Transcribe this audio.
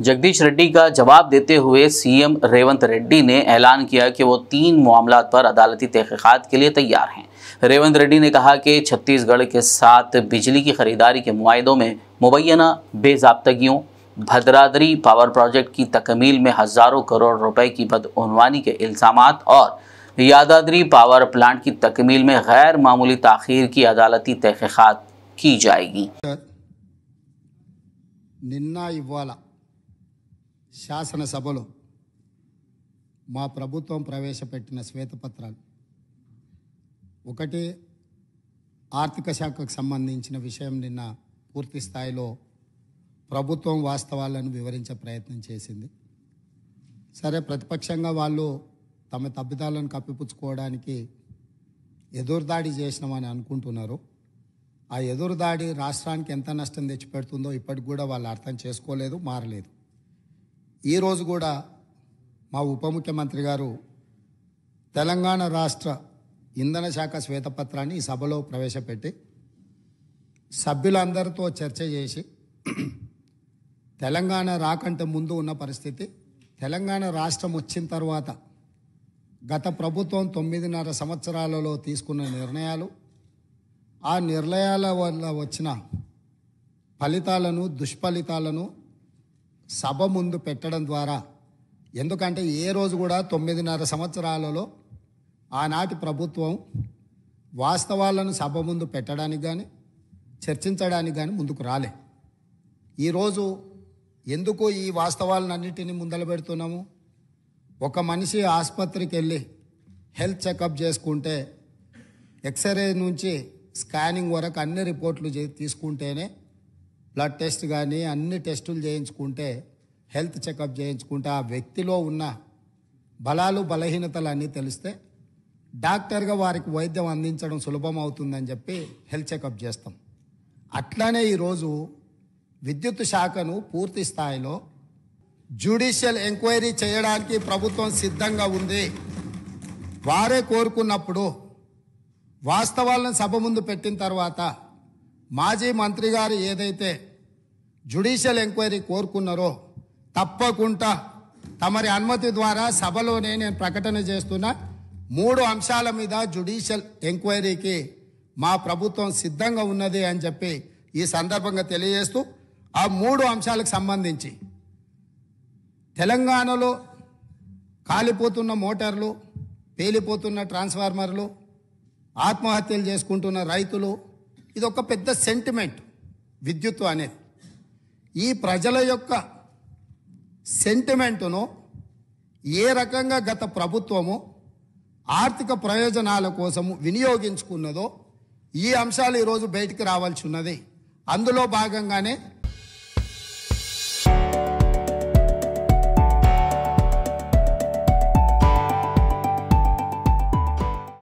जगदीश रेड्डी का जवाब देते हुए सीएम रेवंत रेड्डी ने ऐलान किया कि वो 3 मामलात पर अदालती तहकीकात के लिए तैयार हैं। रेवंत रेड्डी ने कहा कि छत्तीसगढ़ के साथ बिजली की खरीदारी के मुआहदों में मुबैना बेज़ाब्तगियों, भद्राद्री पावर प्रोजेक्ट की तकमील में हज़ारों करोड़ रुपए की बदउनवानी के इल्ज़ामात और यादाद्री पावर प्लांट की तकमील में गैर मामूली ताख़ीर की अदालती तहकीकात की जाएगी। నిన్న ఇవాళ శాసనసభలో మా ప్రభుత్వం ప్రవేశపెట్టిన శ్వేతపత్రాలు ఒకటి ఆర్థిక శాఖకు సంబంధించిన విషయం నిన్న పూర్తి స్థాయిలో ప్రభుత్వం వాస్తవాలను వివరించే ప్రయత్నం చేసింది. సరే, ప్రతిపక్షంగా వాళ్ళు తమ తప్పిదాలను కప్పిపుచ్చుకోవడానికి ఎదురుదాడి చేసినామని అనుకుంటున్నారు. ఆ ఎదురుదాడి రాష్ట్రానికి ఎంత నష్టం తెచ్చిపెడుతుందో ఇప్పటికి కూడా వాళ్ళు అర్థం చేసుకోలేదు, మారలేదు. ఈరోజు కూడా మా ఉప ముఖ్యమంత్రి గారు తెలంగాణ రాష్ట్ర ఇంధన శాఖ శ్వేతపత్రాన్ని ఈ సభలో ప్రవేశపెట్టి సభ్యులందరితో చర్చ చేసి తెలంగాణ రాకంటే ముందు ఉన్న పరిస్థితి, తెలంగాణ రాష్ట్రం వచ్చిన తర్వాత గత ప్రభుత్వం 9.5 సంవత్సరాలలో తీసుకున్న నిర్ణయాలు, ఆ నిర్ణయాల వల్ల వచ్చిన ఫలితాలను, దుష్ఫలితాలను సభ ముందు పెట్టడం ద్వారా, ఎందుకంటే ఏ రోజు కూడా 9.5 సంవత్సరాలలో ఆనాటి ప్రభుత్వం వాస్తవాలను సభ ముందు పెట్టడానికి కానీ చర్చించడానికి కానీ ముందుకు రాలే. ఈరోజు ఎందుకు ఈ వాస్తవాలన్నింటినీ ముందలు పెడుతున్నాము? ఒక మనిషి ఆసుపత్రికి వెళ్ళి హెల్త్ చెకప్ చేసుకుంటే ఎక్స్రే నుంచి స్కానింగ్ వరకు అన్ని రిపోర్ట్లు తీసుకుంటేనే, బ్లడ్ టెస్ట్ కానీ అన్ని టెస్టులు చేయించుకుంటే, హెల్త్ చెకప్ చేయించుకుంటే ఆ వ్యక్తిలో ఉన్న బలాలు బలహీనతలు అన్నీ తెలిస్తే డాక్టర్గా వారికి వైద్యం అందించడం సులభం అవుతుందని చెప్పి హెల్త్ చెకప్ చేస్తాం. అట్లానే ఈరోజు విద్యుత్ శాఖను పూర్తి స్థాయిలో జ్యుడిషియల్ ఎంక్వైరీ చేయడానికి ప్రభుత్వం సిద్ధంగా ఉంది. వారే కోరుకున్నప్పుడు వాస్తవాలను సభ ముందు పెట్టిన తర్వాత మాజీ మంత్రి గారు ఏదైతే జ్యుడిషియల్ ఎంక్వైరీ కోరుకున్నారో తప్పకుండా తమరి అనుమతి ద్వారా సభలోనే నేను ప్రకటన చేస్తున్నా 3 అంశాల మీద జ్యుడిషియల్ ఎంక్వైరీకి మా ప్రభుత్వం సిద్ధంగా ఉన్నది అని చెప్పి ఈ సందర్భంగా తెలియజేస్తూ, ఆ 3 అంశాలకు సంబంధించి తెలంగాణలో కాలిపోతున్న మోటార్లు, పేలిపోతున్న ట్రాన్స్ఫార్మర్లు, ఆత్మహత్యలు చేసుకుంటున్న రైతులు, ఇది ఒక పెద్ద సెంటిమెంట్ విద్యుత్తు అనేది. ఈ ప్రజల యొక్క సెంటిమెంటును ఏ రకంగా గత ప్రభుత్వము ఆర్థిక ప్రయోజనాల కోసము వినియోగించుకున్నదో ఈ అంశాలు ఈరోజు బయటికి రావాల్సి ఉన్నది. అందులో భాగంగానే